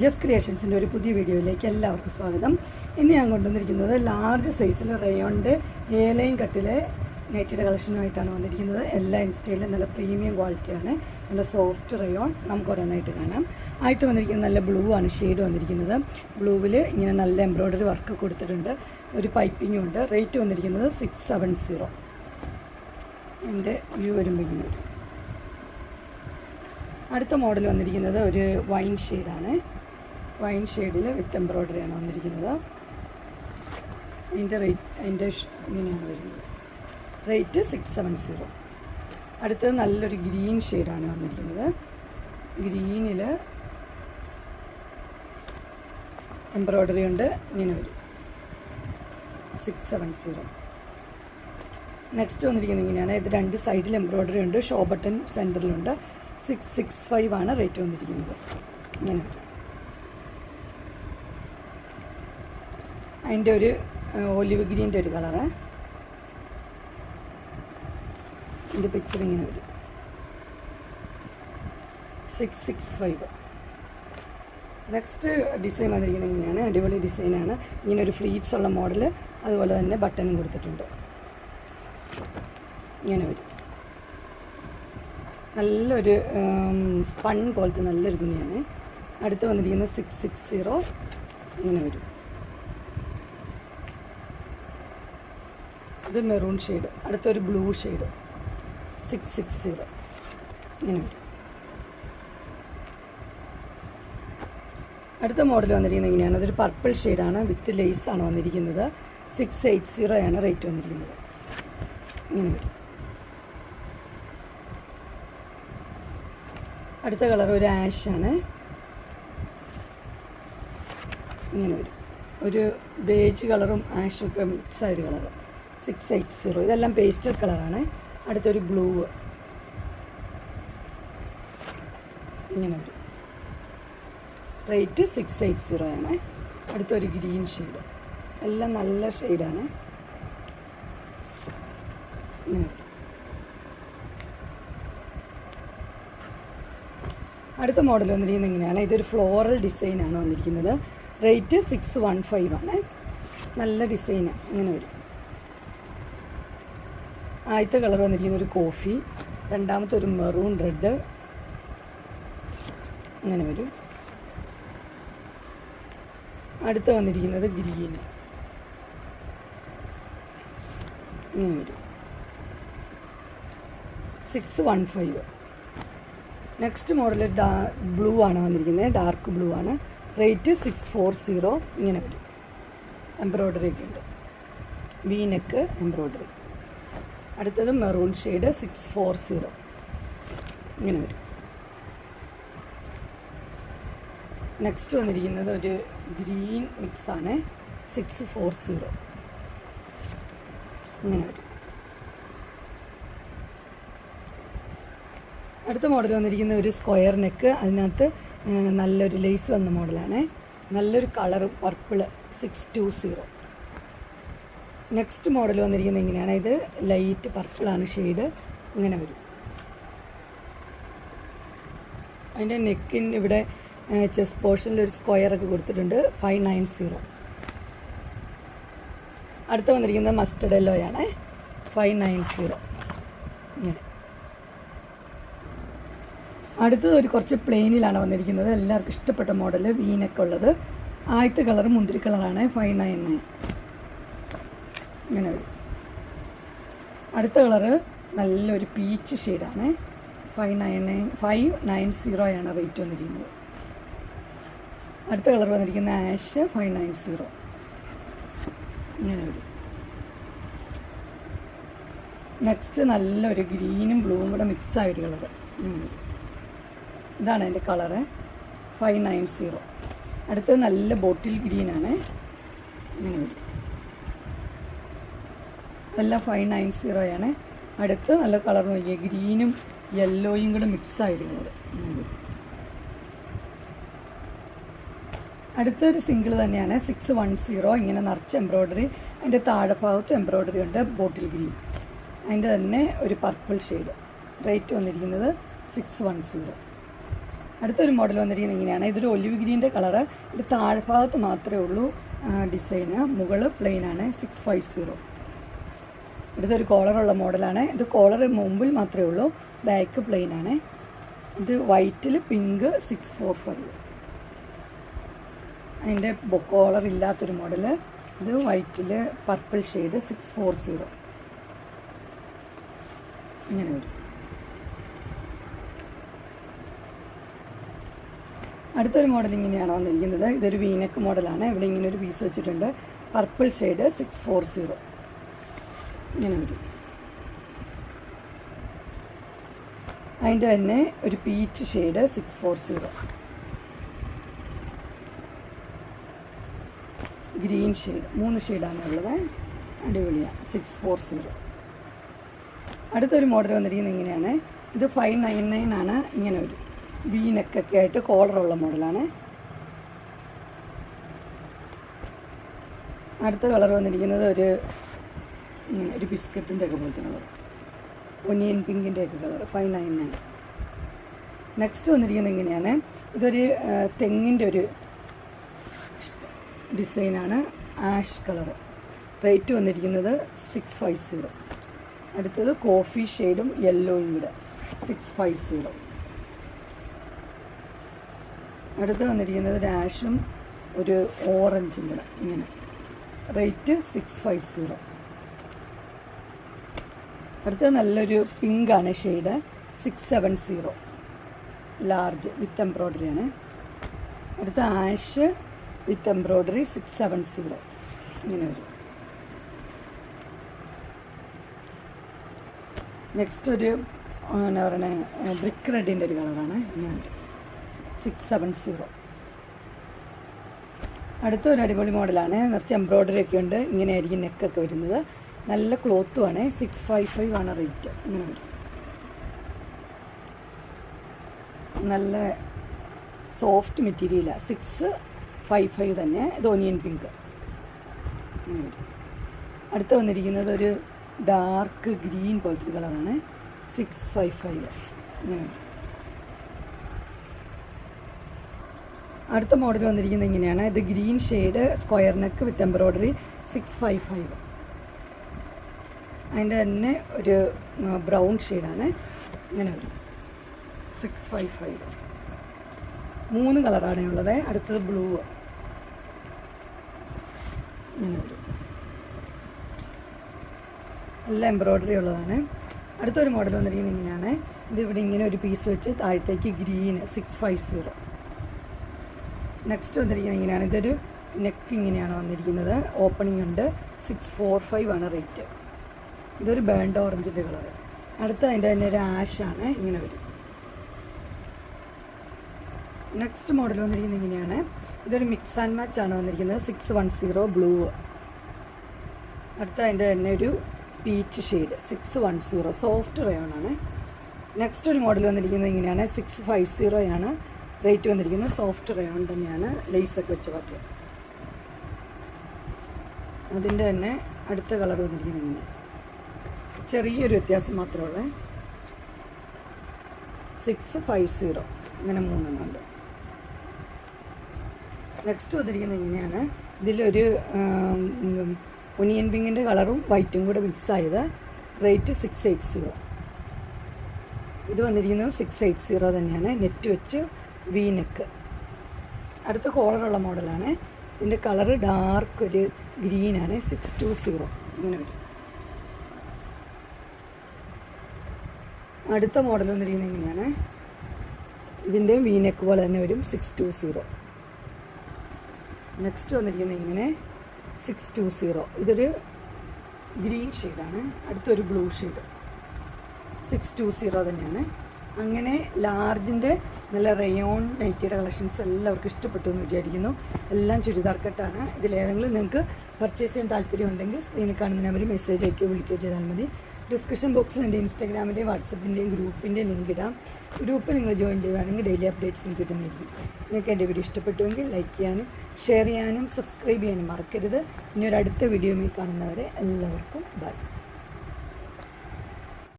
Just ക്രിയേഷൻസിൻ്റെ ഒരു പുതിയ വീഡിയോയിലേക്ക് എല്ലാവർക്കും സ്വാഗതം. ഇന്ന് ഞാൻ കൊണ്ടുവന്നിരിക്കുന്നത് ലാർജ് സൈസിൽ റയോണിൻ്റെ ഏലയും കട്ടിലെ നൈറ്റിയുടെ കളക്ഷനുമായിട്ടാണ് വന്നിരിക്കുന്നത്. എല്ലാ ഇൻസ്റ്റയിലും നല്ല പ്രീമിയം ക്വാളിറ്റിയാണ്, നല്ല സോഫ്റ്റ് റയോൺ. നമുക്ക് ഓരോന്നായിട്ട് കാണാം. ആദ്യത്തെ വന്നിരിക്കുന്നത് നല്ല ബ്ലൂ ആണ് ഷെയ്ഡ് വന്നിരിക്കുന്നത്. ബ്ലൂവിൽ ഇങ്ങനെ നല്ല എംബ്രോയ്ഡറി വർക്ക് കൊടുത്തിട്ടുണ്ട്, ഒരു പൈപ്പിങ്ങും ഉണ്ട്. റേറ്റ് വന്നിരിക്കുന്നത് 670. എൻ്റെ വ്യൂ വരുമ്പോൾ ഇങ്ങനെ വരും. അടുത്ത മോഡൽ വന്നിരിക്കുന്നത് ഒരു വൈൻ ഷെയ്ഡാണ്. വൈൻ ഷെയ്ഡിൽ വിത്ത് എംബ്രോയ്ഡറിയാണ് വന്നിരിക്കുന്നത്. അതിൻ്റെ ഇങ്ങനെയാണ് വരുന്നത്. റേറ്റ് 670. അടുത്തത് നല്ലൊരു ഗ്രീൻ ഷെയ്ഡാണ് വന്നിരിക്കുന്നത്. ഗ്രീനിൽ എംബ്രോയ്ഡറി ഉണ്ട്, ഇങ്ങനെ വരും. 670. നെക്സ്റ്റ് വന്നിരിക്കുന്നത് ഇങ്ങനെയാണ്. ഇത് രണ്ട് സൈഡിൽ എംബ്രോയ്ഡറി ഉണ്ട്, ഷോ ബട്ടൺ സെൻറ്ററിലുണ്ട്. 665 ആണ് റേറ്റ് വന്നിരിക്കുന്നത്. ഇങ്ങനെ അതിൻ്റെ ഒരു ഒലിവ് ഗ്രീൻ്റെ ഒരു കളറ്. ഇതിൻ്റെ പിക്ചർ ഇങ്ങനെ വരും. 665. നെക്സ്റ്റ് ഡിസൈൻ വന്നിരിക്കുന്നത് ഇങ്ങനെയാണ്. അടിപൊളി ഡിസൈനാണ്. ഇങ്ങനെ ഒരു ഫ്ലീറ്റ്സ് ഉള്ള മോഡൽ, അതുപോലെ തന്നെ ബട്ടണും കൊടുത്തിട്ടുണ്ട്. ഇങ്ങനെ വരും. നല്ലൊരു സ്പൺ പോലത്തെ നല്ലൊരു തുണിയാണ്. അടുത്ത് വന്നിരിക്കുന്നത് 660. ഇങ്ങനെ വരും. ഇത് മെറൂൺ ഷെയ്ഡ്. അടുത്തൊരു ബ്ലൂ ഷെയ്ഡ് 660. ഇങ്ങനെ വരും. അടുത്ത മോഡൽ വന്നിരിക്കുന്നത് ഇങ്ങനെയാണ്. അതൊരു പർപ്പിൾ ഷെയ്ഡാണ്, വിത്ത് ലേസാണ് വന്നിരിക്കുന്നത്. 680 ആണ് റേറ്റ് വന്നിരിക്കുന്നത്. ഇങ്ങനെ വരും. അടുത്ത കളർ ഒരു ആഷാണ്. ഇങ്ങനെ വരും. ഒരു ബേജ് കളറും ആഷും ഒക്കെ മിക്സായൊരു കളർ. 680. ഇതെല്ലാം പേസ്റ്റൽ കളറാണ്. അടുത്തൊരു ബ്ലൂ, ഇങ്ങനെ വരും. റേറ്റ് 680 ആണ്. അടുത്തൊരു ഗ്രീൻ ഷെയ്ഡ്. എല്ലാം നല്ല ഷെയ്ഡാണ്. ഇങ്ങനെ വരും. അടുത്ത മോഡൽ വന്നിരിക്കുന്നത് ഇങ്ങനെയാണ്. ഇതൊരു ഫ്ലോറൽ ഡിസൈനാണ് വന്നിരിക്കുന്നത്. റേറ്റ് 615 ആണ്. നല്ല ഡിസൈനാണ്. ഇങ്ങനെ വരും. ആദ്യത്തെ കളർ വന്നിരിക്കുന്ന ഒരു കോഫി, രണ്ടാമത്തെ ഒരു മെറൂൺ റെഡ്, ഇങ്ങനെ വരും. അടുത്ത് വന്നിരിക്കുന്നത് ഗ്രീൻ, ഇങ്ങനെ വരും. 615. നെക്സ്റ്റ് മോഡൽ ബ്ലൂ ആണ് വന്നിരിക്കുന്നത്. ഡാർക്ക് ബ്ലൂ ആണ്. റേറ്റ് 640. ഇങ്ങനെ വരും. എംബ്രോയ്ഡറി ഒക്കെ ഉണ്ട്, വി നെക്ക് എംബ്രോയ്ഡറി. അടുത്തത് മെറൂൺ ഷെയ്ഡ് 640. ഇങ്ങനെ വരും. നെക്സ്റ്റ് വന്നിരിക്കുന്നത് ഒരു ഗ്രീൻ മിക്സാണ്. 640. ഇങ്ങനെ വരും. അടുത്ത മോഡൽ വന്നിരിക്കുന്ന ഒരു സ്ക്വയർ നെക്ക്, അതിനകത്ത് നല്ലൊരു ലേസ് വന്ന മോഡലാണ്. നല്ലൊരു കളറും പർപ്പിൾ 620. നെക്സ്റ്റ് മോഡൽ വന്നിരിക്കുന്നത് ഇങ്ങനെയാണ്. ഇത് ലൈറ്റ് പർപ്പിളാണ് ഷെയ്ഡ്. ഇങ്ങനെ വരും. അതിൻ്റെ നെക്കിന് ഇവിടെ ചെസ്റ്റ് പോർഷനിൽ ഒരു സ്ക്വയറൊക്കെ കൊടുത്തിട്ടുണ്ട്. 590. അടുത്ത് വന്നിരിക്കുന്നത് മസ്റ്റർഡ് യെല്ലോയാണ്. 590. ഇങ്ങനെ. അടുത്തത് ഒരു കുറച്ച് പ്ലെയിനിലാണ് വന്നിരിക്കുന്നത്. എല്ലാവർക്കും ഇഷ്ടപ്പെട്ട മോഡൽ, വീനൊക്കെ ഉള്ളത്. ആദ്യത്തെ കളർ മുന്തിരി കളറാണ്. 599. ഇങ്ങനെ വരും. അടുത്ത കളറ് നല്ലൊരു പീച്ച് ഷെയ്ഡാണ്. 590 ആണ് റേറ്റ് വന്നിരിക്കുന്നത്. അടുത്ത കളർ വന്നിരിക്കുന്ന ആഷ് 590. ഇങ്ങനെ വരും. നെക്സ്റ്റ് നല്ലൊരു ഗ്രീനും ബ്ലൂവും കൂടെ മിക്സായൊരു കളറ്. ഇതാണ് എൻ്റെ കളറ്. 590. അടുത്തത് നല്ല ബോട്ടിൽ ഗ്രീനാണ്. ഇങ്ങനെ വരും. എല്ലാം 590 ആണ്. അടുത്ത് നല്ല കളർ നോക്കിയാൽ ഗ്രീനും യെല്ലോയും കൂടെ മിക്സായൊരു കളർ. ഇങ്ങനെ വരും. അടുത്തൊരു സിംഗിൾ തന്നെയാണ്. 610. ഇങ്ങനെ നിറച്ച് എംബ്രോയ്ഡറി. അതിൻ്റെ താഴെഭാഗത്ത് എംബ്രോയ്ഡറി ഉണ്ട്, ബോട്ടിൽ ഗ്രീൻ. അതിൻ്റെ തന്നെ ഒരു പർപ്പിൾ ഷെയ്ഡ്. റേറ്റ് വന്നിരിക്കുന്നത് 610. അടുത്തൊരു മോഡൽ വന്നിരിക്കുന്നത് ഇങ്ങനെയാണ്. ഇതൊരു ഒലിവ് ഗ്രീൻ്റെ കളറ്. ഇത് താഴ്ഭാഗത്ത് മാത്രമേ ഉള്ളൂ ഡിസൈന്, മുകള് പ്ലെയിനാണ്. 650. ഇതൊരു കോളറുള്ള മോഡലാണ്. ഇത് കോളർ മുമ്പിൽ മാത്രമേ ഉള്ളൂ, ബാക്ക് പ്ലെയിനാണ്. ഇത് വൈറ്റിൽ പിങ്ക് 645. അതിൻ്റെ കോളർ ഇല്ലാത്തൊരു മോഡല്. ഇത് വൈറ്റിൽ പർപ്പിൾ ഷെയ്ഡ് 640. ഇങ്ങനെ വരും. അടുത്തൊരു മോഡൽ ഇങ്ങനെയാണ് വന്നിരിക്കുന്നത്. ഇതൊരു വീനക്ക് മോഡലാണ്. ഇവിടെ ഇങ്ങനെ ഒരു പീസ് വെച്ചിട്ടുണ്ട്. Purple shade 640. ഇങ്ങനെ വരും. അതിൻ്റെ തന്നെ ഒരു പീച്ച് ഷെയ്ഡ് 640. ഗ്രീൻ ഷെയ്ഡ് 3 ഷെയ്ഡാണ് ഉള്ളത്. അടിപൊളിയാണ്. 640. അടുത്തൊരു മോഡൽ വന്നിരിക്കുന്നത് ഇങ്ങനെയാണ്. ഇത് 599 ആണ്. ഇങ്ങനെ വരും. വീനക്കൊക്കെ ആയിട്ട് കോളറുള്ള മോഡലാണ്. അടുത്ത കളർ വന്നിരിക്കുന്നത് ഒരു ബിസ്ക്കറ്റിൻ്റെ ഒക്കെ പോലത്തെ കളർ, ഒനിയൻ പിങ്കിൻ്റെ ഒക്കെ കളർ. 599. നെക്സ്റ്റ് വന്നിരിക്കുന്നത് ഇങ്ങനെയാണ്. ഇതൊരു തെങ്ങിൻ്റെ ഒരു ഡിസൈനാണ്. Ash colour. റേറ്റ് വന്നിരിക്കുന്നത് 650. അടുത്തത് കോഫി ഷെയ്ഡും യെല്ലോയും കൂടെ 650. അടുത്ത് വന്നിരിക്കുന്നത് ഒരു ആഷും ഒരു ഓറഞ്ചും കൂടെ ഇങ്ങനെ. റേറ്റ് 650. അടുത്തത് നല്ലൊരു പിങ്കാണ് ഷെയ്ഡ് 670. ലാർജ് വിത്ത് എംബ്രോയ്ഡറിയാണ്. അടുത്ത ആഷ് വിത്ത് എംബ്രോയ്ഡറി 670. ഇങ്ങനെ വരും. നെക്സ്റ്റ് ഒരു എന്താ പറയുക ബ്രിക്ക് റെഡിൻ്റെ ഒരു കളറാണ്. ഇങ്ങനെ വരും. 670. അടുത്തൊരു അടിപൊളി മോഡലാണ്. നിറച്ച് എംബ്രോയ്ഡറി ഒക്കെ ഉണ്ട്. ഇങ്ങനെയായിരിക്കും നെക്കൊക്കെ വരുന്നത്. നല്ല ക്ലോത്തുമാണ്. 655 ആണ് റേറ്റ്. ഇങ്ങനെ വരും. നല്ല സോഫ്റ്റ് മെറ്റീരിയലാണ്. 655 തന്നെ. ഇത് ഒനിയൻ പിങ്ക്. ഇങ്ങനെ വരും. അടുത്ത് വന്നിരിക്കുന്നത് ഒരു ഡാർക്ക് ഗ്രീൻ പോലത്തെ കളറാണ്. 655. ഇങ്ങനെ വരും. അടുത്ത മോഡൽ വന്നിരിക്കുന്നത് ഇങ്ങനെയാണ്. ഇത് green shade square neck with embroidery 655. അതിൻ്റെ തന്നെ ഒരു ബ്രൗൺ ഷെയ്ഡാണ്. ഇങ്ങനെ വരും. 655. 3 കളറാണ് ഉള്ളത്. അടുത്തത് ബ്ലൂ. ഇങ്ങനെ വരും. എല്ലാം എംബ്രോയ്ഡറി ഉള്ളതാണ്. അടുത്തൊരു മോഡൽ വന്നിരിക്കുന്നത് ഇങ്ങനെയാണ്. ഇതിവിടെ ഇങ്ങനെ ഒരു പീസ് വെച്ച് താഴത്തേക്ക് ഗ്രീൻ 650. നെക്സ്റ്റ് വന്നിരിക്കുന്നത് ഇങ്ങനെയാണ്. ഇതൊരു നെക്ക് ഇങ്ങനെയാണ് വന്നിരിക്കുന്നത്. ഓപ്പണിംഗ് ഉണ്ട്. 645 ആണ് റേറ്റ്. ഇതൊരു ബേൺഡ് ഓറഞ്ചിൻ്റെ കളർ. അടുത്ത അതിൻ്റെ തന്നെ ഒരു ആഷാണ്. ഇങ്ങനെ വരും. നെക്സ്റ്റ് മോഡൽ വന്നിരിക്കുന്നത് ഇങ്ങനെയാണ്. ഇതൊരു മിക്സ് ആൻഡ് മാച്ച് ആണ് വന്നിരിക്കുന്നത്. 610 ബ്ലൂ. അടുത്ത അതിൻ്റെ തന്നെ ഒരു പീച്ച് ഷെയ്ഡ് 610 സോഫ്റ്റ് റയോൺ ആണ്. നെക്സ്റ്റ് ഒരു മോഡൽ വന്നിരിക്കുന്നത് ഇങ്ങനെയാണ്. 650 ആണ് റേറ്റ് വന്നിരിക്കുന്നത്. സോഫ്റ്റ് റയോൺ തന്നെയാണ്. ലേസൊക്കെ വെച്ച് പറ്റിയ. അതിൻ്റെ തന്നെ അടുത്ത കളർ വന്നിരിക്കുന്നത് ഇങ്ങനെ. ചെറിയൊരു വ്യത്യാസം മാത്രമേ ഉള്ളൂ. 650. ഇങ്ങനെ 3 ഉണ്ട്. നെക്സ്റ്റ് വന്നിരിക്കുന്നത് ഇങ്ങനെയാണ്. ഇതിലൊരു ഒനിയൻ പിങ്കിൻ്റെ കളറും വൈറ്റും കൂടെ മിക്സ് ആയത്. റേറ്റ് 680. ഇത് വന്നിരിക്കുന്നത് 680 തന്നെയാണ്. നെറ്റ് വെച്ച് വി നെക്ക്. അടുത്ത കോളറുള്ള മോഡലാണ്. ഇതിൻ്റെ കളറ് ഡാർക്ക് ഒരു ഗ്രീനാണ്. 620. ഇങ്ങനെ വരും. അടുത്ത മോഡൽ വന്നിരിക്കുന്നത് ഇങ്ങനെയാണ്. ഇതിൻ്റെ വി നെക്ക് പോലെ തന്നെ വരും. 620. നെക്സ്റ്റ് വന്നിരിക്കുന്നത് ഇങ്ങനെ 620. ഇതൊരു ഗ്രീൻ ഷെയ്ഡാണ്. അടുത്തൊരു ബ്ലൂ ഷെയ്ഡ് 620 തന്നെയാണ്. അങ്ങനെ ലാർജിൻ്റെ നല്ല റയോൺ നൈറ്റിയുടെ കളക്ഷൻസ് എല്ലാവർക്കും ഇഷ്ടപ്പെട്ടു എന്ന് വിചാരിക്കുന്നു. എല്ലാം ചുരിദാർ കട്ടാണ്. ഇതിലേതെങ്കിലും നിങ്ങൾക്ക് പർച്ചേസ് ചെയ്യാൻ താല്പര്യമുണ്ടെങ്കിൽ സ്ക്രീനിൽ കാണുന്ന നമ്പറിൽ മെസ്സേജ് അയക്കുകയോ വിളിക്കുകയോ ചെയ്താൽ മതി. ഡിസ്ക്രിപ്ഷൻ ബോക്സിൽ എൻ്റെ ഇൻസ്റ്റാഗ്രാമിൻ്റെയും വാട്സപ്പിൻ്റെയും ഗ്രൂപ്പിൻ്റെയും ലിങ്ക് ഇടാം. ഗ്രൂപ്പിൽ നിങ്ങൾ ജോയിൻ ചെയ്യുകയാണെങ്കിൽ ഡെയിലി അപ്ഡേറ്റ്സ് നിങ്ങൾക്ക് കിട്ടുന്നതായിരിക്കും. നിങ്ങൾക്ക് എൻ്റെ വീഡിയോ ഇഷ്ടപ്പെട്ടുവെങ്കിൽ ലൈക്ക് ചെയ്യാനും ഷെയർ ചെയ്യാനും സബ്സ്ക്രൈബ് ചെയ്യാനും മറക്കരുത്. ഇനി ഒരു അടുത്ത വീഡിയോയിൽ കാണുന്നവരെ എല്ലാവർക്കും ബൈ.